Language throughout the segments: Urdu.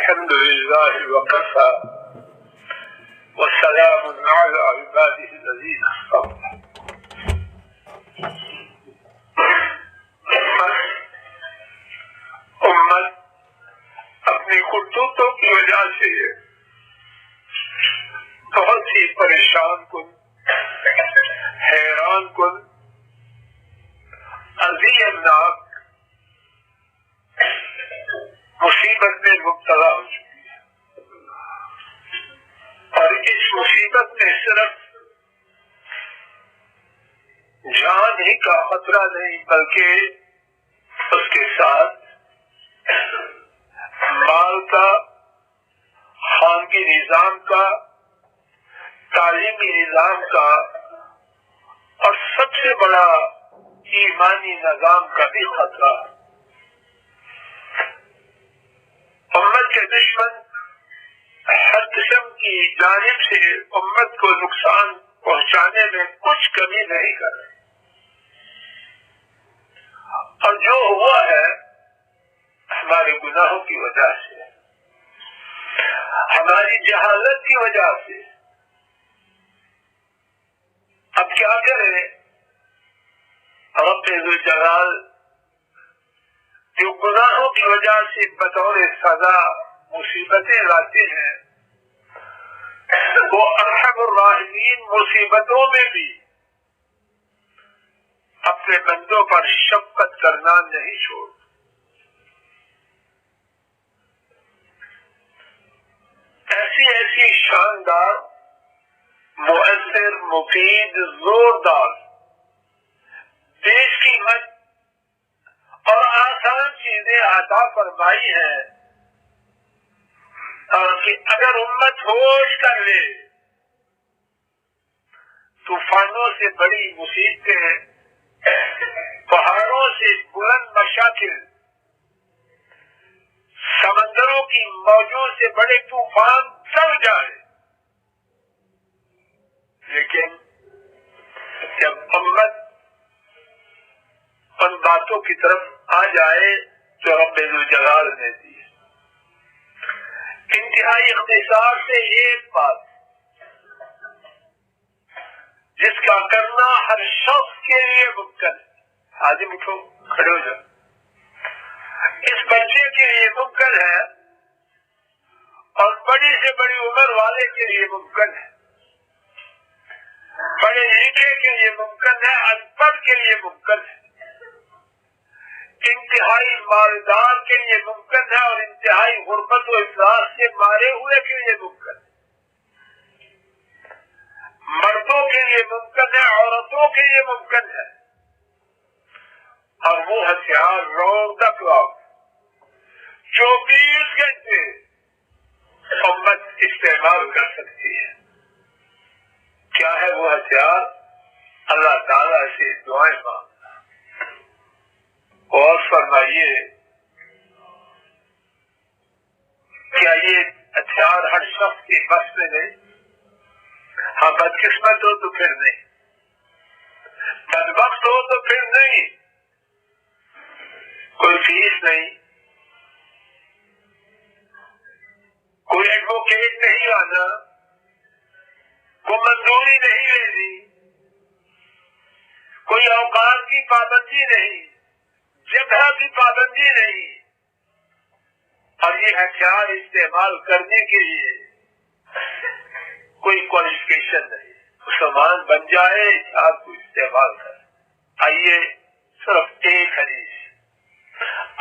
الحمد لله وكفى وسلام على عباده الذين اصطفى. امت اپنی کرتوتوں کی وجہ سے بہت ہی پریشان کن، حیران کن، اذیتناک مصیبت میں مبتلا ہو چکی ہے، اور اس مصیبت میں صرف جان ہی کا خطرہ نہیں بلکہ اس کے ساتھ مال کا، خانگی نظام کا، تعلیمی نظام کا، اور سب سے بڑا ایمانی نظام کا بھی خطرہ ہے۔ امت کے دشمن ہر قسم کی جانب سے امت کو نقصان پہنچانے میں کچھ کمی نہیں کر رہے، اور جو ہوا ہے ہمارے گناہوں کی وجہ سے، ہماری جہالت کی وجہ سے۔ اب کیا کریں؟ رب ذوالجلال جو گناہوں کی وجہ سے بطور سزا مصیبتیں لاتے ہیں، وہ ارحم الراحمین مصیبتوں میں بھی اپنے بندوں پر شفقت کرنا نہیں چھوڑ۔ ایسی شاندار، مؤثر، مفید، زوردار، بے قیمت اور آسان چیزیں عطا فرمائی ہیں، اور کہ اگر امت ہوش کر لے، طوفانوں سے بڑی مصیبتیں، پہاڑوں سے بلند مشاکل، سمندروں کی موجوں سے بڑے طوفان ٹل جائے، لیکن جب امت ان باتوں کی طرف آ جائے تو رب ذوالجلال نے دی انتہائی اختصار سے ایک بات جس کا کرنا ہر شخص کے لیے ممکن ہے۔ حاضر اٹھو، کھڑے ہو جاؤ۔ اس بچے کے لیے ممکن ہے، اور بڑی سے بڑی عمر والے کے لیے ممکن ہے، پڑھے لکھے کے لیے ممکن ہے، ان پڑھ کے لیے ممکن ہے، انتہائی مالدار کے لیے ممکن ہے، اور انتہائی غربت و افلاس سے مارے ہوئے کے لیے ممکن ہے، مردوں کے لیے ممکن ہے، عورتوں کے لیے ممکن ہے، اور وہ ہتھیار راؤنڈ دا کلاک 24 گھنٹے امت استعمال کر سکتی ہے۔ کیا ہے وہ ہتھیار؟ اللہ تعالیٰ سے دعائیں مانگنا۔ اور فرمائیے، کیا یہ ہتھیار ہر شخص کے بس میں نہیں؟ ہاں، بدقسمت ہو تو پھر نہیں، بدبخت ہو تو پھر نہیں، کوئی فیس نہیں، کوئی ایڈوکیٹ نہیں آنا، کوئی منظوری نہیں لینی، کوئی اوقات کی پابندی نہیں، جگہ کی پابندی نہیں، اور یہ ہتھیار استعمال کرنے کے لیے کوئی کوالیفکیشن نہیں، مسلمان بن جائے آپ کو استعمال کر۔ آئیے صرف ایک حدیث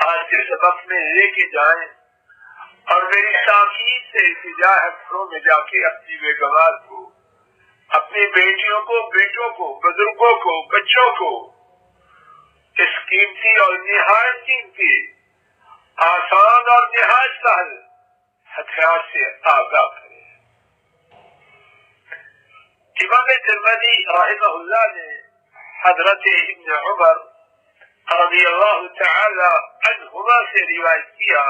آج کے سبق میں لے کے جائیں، اور میری تاکید سے التجا ہے گھروں میں جا کے اپنی بیگمات کو، اپنی بیٹیوں کو، بیٹوں کو، بزرگوں کو، بچوں کو اس قیمتی اور نہایت قیمتی، آسان اور نہایت سہل ہتھیار سے آگاہ کریں۔ امام ترمذی رحمہ اللہ نے حضرت ابن عمر رضی اللہ تعالی عنہما سے روایت کیا،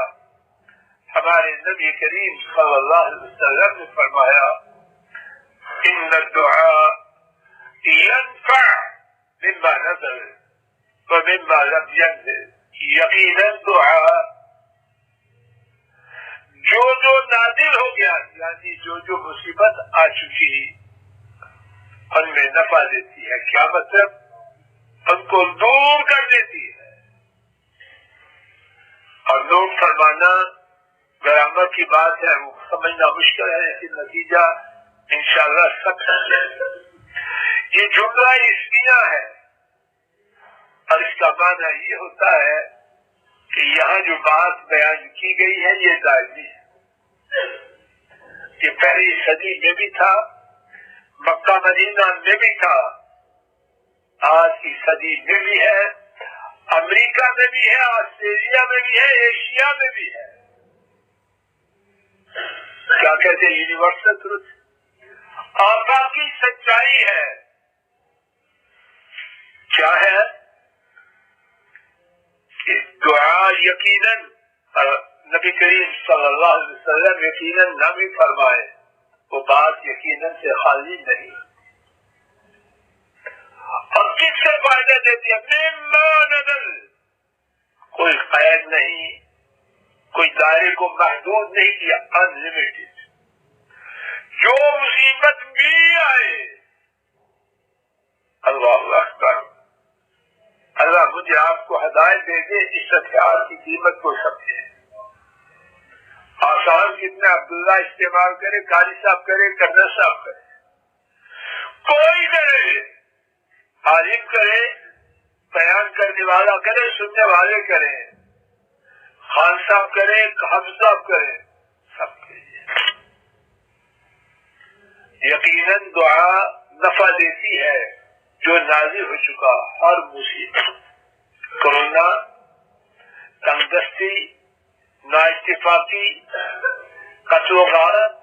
ہمارے نبی کریم صلی اللہ علیہ وسلم نے فرمایا، ان الدعاء ينفع مما نزل ومما لم ينزل، یقیناً دعا جو نازل ہو گیا، یعنی جو مصیبت آ چکی ان میں نفع دیتی ہے. کیا مطلب؟ ان کو دور کر دیتی ہے. اور نوٹ فرمانا گرامر کی بات ہے، وہ سمجھنا مشکل ہے، لیکن نتیجہ انشاءاللہ سب سمجھے. یہ جملہ اسمیہ ہے اور اس کا معنی یہ ہوتا ہے کہ یہاں جو بات بیان کی گئی ہے یہ دائمی ہے. یہ پہلی صدی میں بھی تھا، مکہ مدینہ میں بھی تھا، آج کی صدی میں بھی ہے، امریکہ میں بھی ہے، آسٹریلیا میں بھی ہے، ایشیا میں بھی ہے. کیا کہتے ہیں؟ یونیورسل ٹروتھ، آفاقی سچائی ہے. کیا ہے؟ کہ دعا یقیناً نبی کریم صلی اللہ علیہ وسلم یقیناً نہ بھی فرمائے، وہ بات یقیناً سے خالی نہیں. اور کس سے فائدہ دیتی ہے؟ مما نزل، کوئی قید نہیں، کوئی دائرے کو محدود نہیں کیا، انلمیٹڈ. جو مصیبت بھی آئے، اللہ اکبر، اللہ مجھے آپ کو ہدایت دے دے اس ہتھیار کی قیمت کو سمجھے. آسان کتنا عبداللہ استعمال کرے، قاری صاحب کرے، کرنل صاحب کرے، کوئی کرے، عالم کرے، بیان کرنے والا کرے، سننے والے کرے، خان صاحب کرے، حافظ صاحب کرے، سب کے لیے یقیناً دعا نفع دیتی ہے. جو نازل ہو چکا ہر مصیبت، کورونا، تنگ دستی، نااتفاقی، قتل و غارت،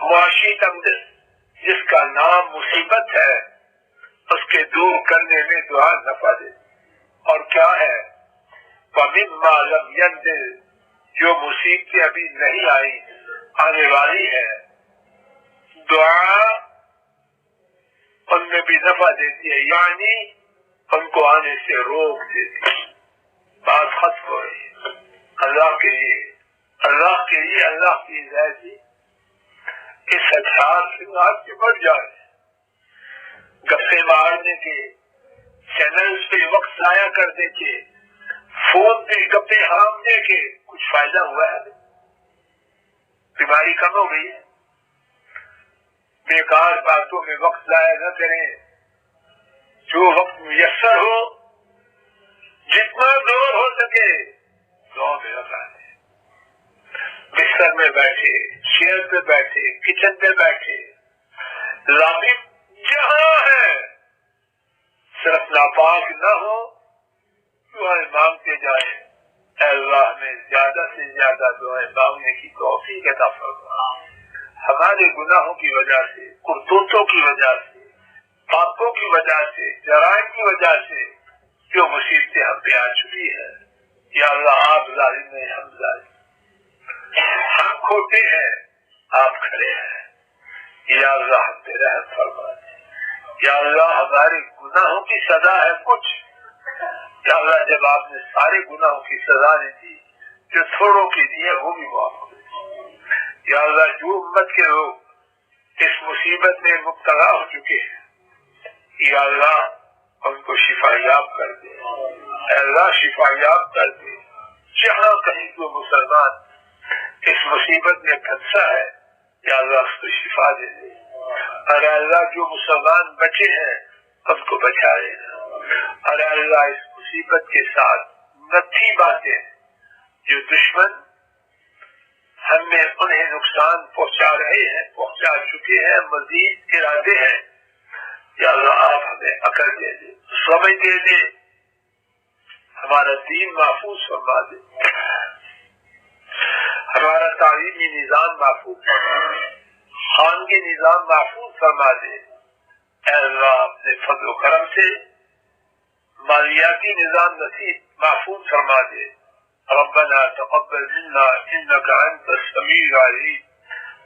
معاشی تنگ دستی، جس کا نام مصیبت ہے، اس کے دور کرنے میں دعا نفع دیتی. اور کیا ہے؟ وَمِمَّا لَمْ يَنزِلْ، جو مصیبتیں ابھی نہیں آئی، آنے والی ہے، دعا ان میں بھی نفع دیتی ہے، یعنی ان کو آنے سے روک دیتی ہے. بات ختم ہو رہی ہے. اللہ کے لیے، اللہ کے لیے، اللہ کی ذاتی اس ہتھیار سے آپ کے بڑھ جائے. گپے مارنے کے، چینلز پہ وقت ضائع کرنے کے، فون پہ گپے ہانپنے کے کچھ فائدہ ہوا ہے؟ بیماری کم ہو گئی ہے. بیکار باتوں میں وقت ضائع نہ کریں. جو وقت میسر ہو، جتنا دور ہو سکے دعا میں لگا دیں. بستر میں بیٹھے، چیئر پہ بیٹھے، کچن پہ بیٹھے، لابی جہاں ہے، صرف ناپاک نہ ہو، دعائیں مانگتے جائیں. اے اللہ ہمیں زیادہ سے زیادہ دعائیں مانگنے کی توفیق عطا فرما. ہمارے گناہوں کی وجہ سے، کرتوتوں کی وجہ سے، پاپوں کی وجہ سے، جرائم کی وجہ سے جو مصیبتیں ہم پہ آ چکی ہے، یا اللہ آپ ظالم ہیں، ہم ظالم، ہم کھوٹے ہیں، آپ کھڑے ہیں. یا اللہ ہم پہ رحم فرما دیں. یا اللہ ہمارے گناہوں کی سزا ہے کچھ، یا اللہ جب آپ نے سارے گناہوں کی سزا نہیں دی، جو تھوڑوں کی دی ہے وہ بھی معاف ہو. یا اللہ جو امت کے لوگ اس مصیبت میں مبتلا ہو چکے ہیں، یا اللہ ان کو شفا یاب کر دے. اے اللہ شفا یاب کر دے. جہاں کہیں کوئی مسلمان اس مصیبت میں پھنسا ہے، یا اللہ اس کو شفا دے دے. اور اللہ جو مسلمان بچے ہیں ان کو بچا دے. اور اللہ اس مصیبت کے ساتھ نتھی باتیں جو دشمن ہم میں انہیں نقصان پہنچا رہے ہیں، پہنچا چکے ہیں، مزید ارادے ہیں، یا اللہ آپ ہمیں عقل دے دے، سمجھ دے دے، ہمارا دین محفوظ فرما دے، ہمارا تعلیمی نظام محفوظ فرما دے، خانگی نظام محفوظ فرما دے. اے اللہ اپنے فضل و کرم سے مالیاتی نظام نصیب محفوظ فرما دے. ربنا تقبل منا انك انت السميع العليم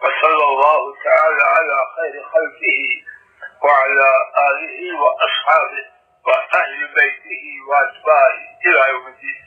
وصلى الله تعالى على خير خلقه وعلى آله واصحابه واهل بيته واتباعه الى يوم الدين.